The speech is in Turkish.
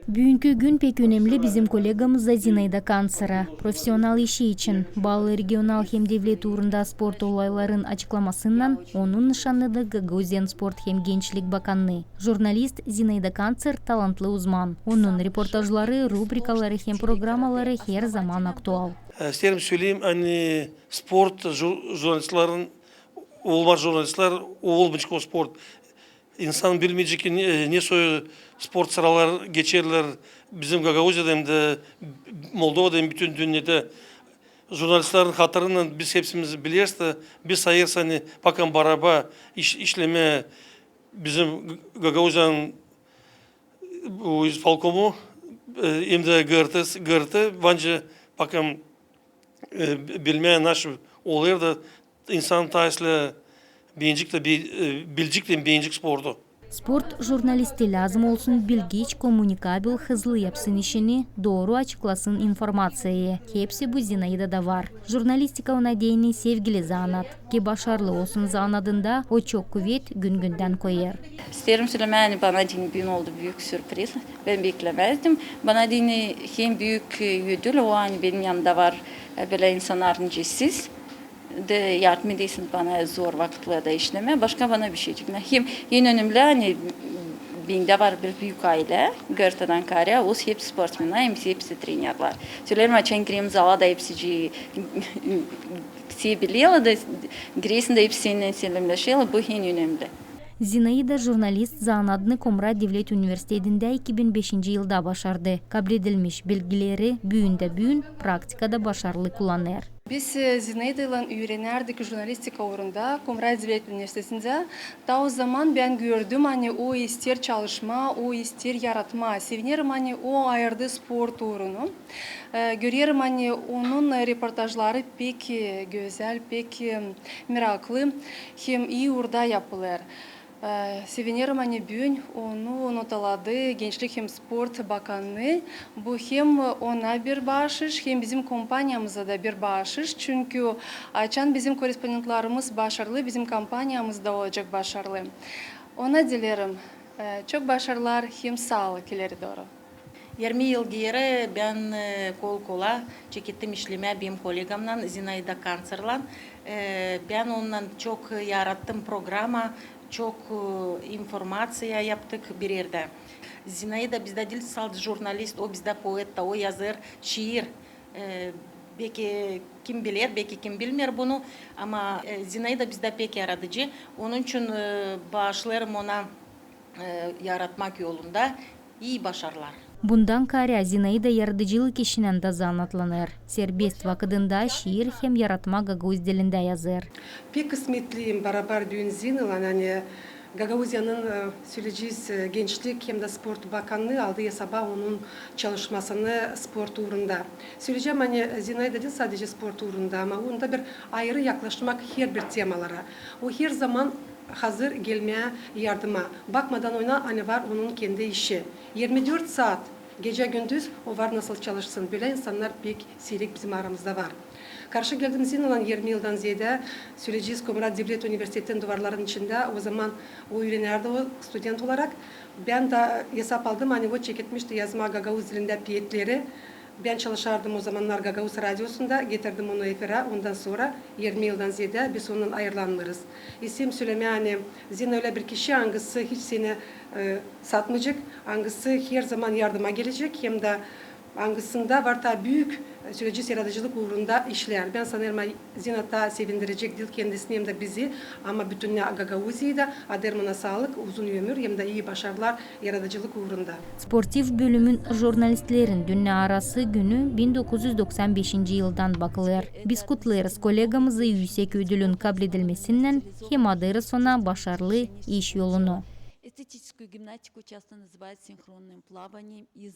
Bugünkü gün pek önemli bizim kolegamız Zinaida Kantsara. Profesyonel işi için bağlı regional hem devlet uğrunda sport olayların açıklamasından onun nişanlığı Gagauzien Sport hem Gençlik Bakanlığı. Jurnalist Zinaida Kantsar talantlı uzman. Onun reportajları, rubrikaları hem programaları her zaman aktual. İsterim söyleyeyim, hani sport jurnalistlerin, olmaz jurnalistler, olmayacak o sport. İnsan bilmeyecek ki ne soyu sport sıralar geçerler. Bizim Gagauzya'da hem de Moldova'da hem bütün dünyada jurnalistlerin hatırını biz hepsimiz biliyoruz da biz sayırsa hani bakın baraba işleme bizim Gagauzya'nın bu falkomu hem de gırtı bence bakın bilmeyen naş oluyor da insan tayısıyla bilecek spordu. Sport jurnalisti lazım olsun bilgiç, kommunikabil, hızlı yapsın işini, doğru açıklasın informasyayı. Hepsi bu Zinaida'da var. Jurnalistika ona değini sevgili zanat. Ki başarılı olsun zanadında o çok kuvvet gün günden koyar. İsterim söylemeni bana dini bugün oldu büyük sürpriz. Ben beklemezdim. Bana dini hem büyük ödül o an benim yanımda var böyle insanların siz. De yardım ediyorsunuz bana zor vakitlerde işleme. Başka bana bir şey çıkmıyor. Hem en önemli hani bende var bir büyük aile. Gırtadan karya. O hepsi sportmenler, hepsi trenerler. Söylerim açan gireyim zala da hepsi biliyorlar da gireysin de hepsinin selamlaşıyorlar. Bu en önemli. Zinaida jurnalist zanadını Komra Devlet Üniversitesi'nde 2005 yılda başardı. Kabul edilmiş bilgileri büyün praktikada başarılı kullanır. Biz Zinaida ile öğrenirdik jurnalistika uğrunda Komra Devlet Üniversitesi'nde. Da o zaman ben gördüm hani o ister çalışma, o ister yaratma. Sevinirim hani o ayırdı spor uğrunu. Görüyorum hani onun reportajları pek güzel, pek meraklı hem iyi orada yapılır. Sevinirim hani bugün onu notaladı Gençlik hem Sport Bakanlığı. Bu hem ona bir bağışış hem bizim kompanyamıza da bir bağışış. Çünkü açan bizim korespondentlarımız başarılı, bizim kampanyamız da olacak başarılı. Ona dilerim çok başarılar hem sağlık ileri doğru. 20 yıl geri ben kol kola çekittim işleme benim kolegamla Zinaida Kantsar'la. Ben ondan çok yarattım programa. Çok informasiya yaptık bir yerde. Zinaida bizde değil sadece jurnalist, o bizde poet, o yazar, şiir. Belki kim bilir, belki kim bilmiyor bunu ama Zinaida bizde pek yaratıcı. Onun için bağışlarım ona yaratmak yolunda iyi başarılar. Bundan karya Zinaida yaratıcılık işinden de zanatlanır. Serbest vakitinde şiir hem yaratma Gagauz dilinde yazar. Pek kısmetliyim beraber düğün Zina'la hani Gagauzya'nın söyleyeceğiz Gençlik hem de Sport Bakanlığı aldığı sabah onun çalışmasını spor uğrunda. Söyleyeceğim hani Zinaida değil sadece spor uğrunda ama onda bir ayrı yaklaşmak her bir temalara. O her zaman hazır gelmeye yardıma. Bakmadan ona hani var onun kendi işi. 24 saat gece gündüz o var nasıl çalışsın. Böyle insanlar pek seyrek bizim aramızda var. Karşı geldiğimiz yıl 20 yıldan ziyade söyleyeceğiz Komra Devlet Üniversitesi'nin duvarların içinde o zaman o öğrenirdi o student olarak. Ben de hesap aldım hani o çekitmişti yazma Gagauz dilinde piyetleri. Ben çalışardım o zamanlar Gagauz Radyosu'nda, getirdim onu efire. Ondan sonra 20 yıldan ziyade biz ondan ayrılanlarız. İsim söyleme yani Zina öyle bir kişi hangisi hiç seni satmayacak, hangisi her zaman yardıma gelecek hem de hangisinde var da büyük süreci yaratıcılık uğrunda işler. Ben sanırım Zina'da sevindirecek değil kendisini hem de bizi ama bütün Gagauzya'yı da adermana sağlık, uzun ömür hem de iyi başarılar yaratıcılık uğrunda. Sportif bölümün jurnalistlerin dünya arası günü 1995 yıldan bakılır. Biz kutlarız kolegamızı yüksek ödülün kabul edilmesinden hem adırız ona başarılı iş yolunu. Эстетическую гимнастику часто называют синхронным плаванием из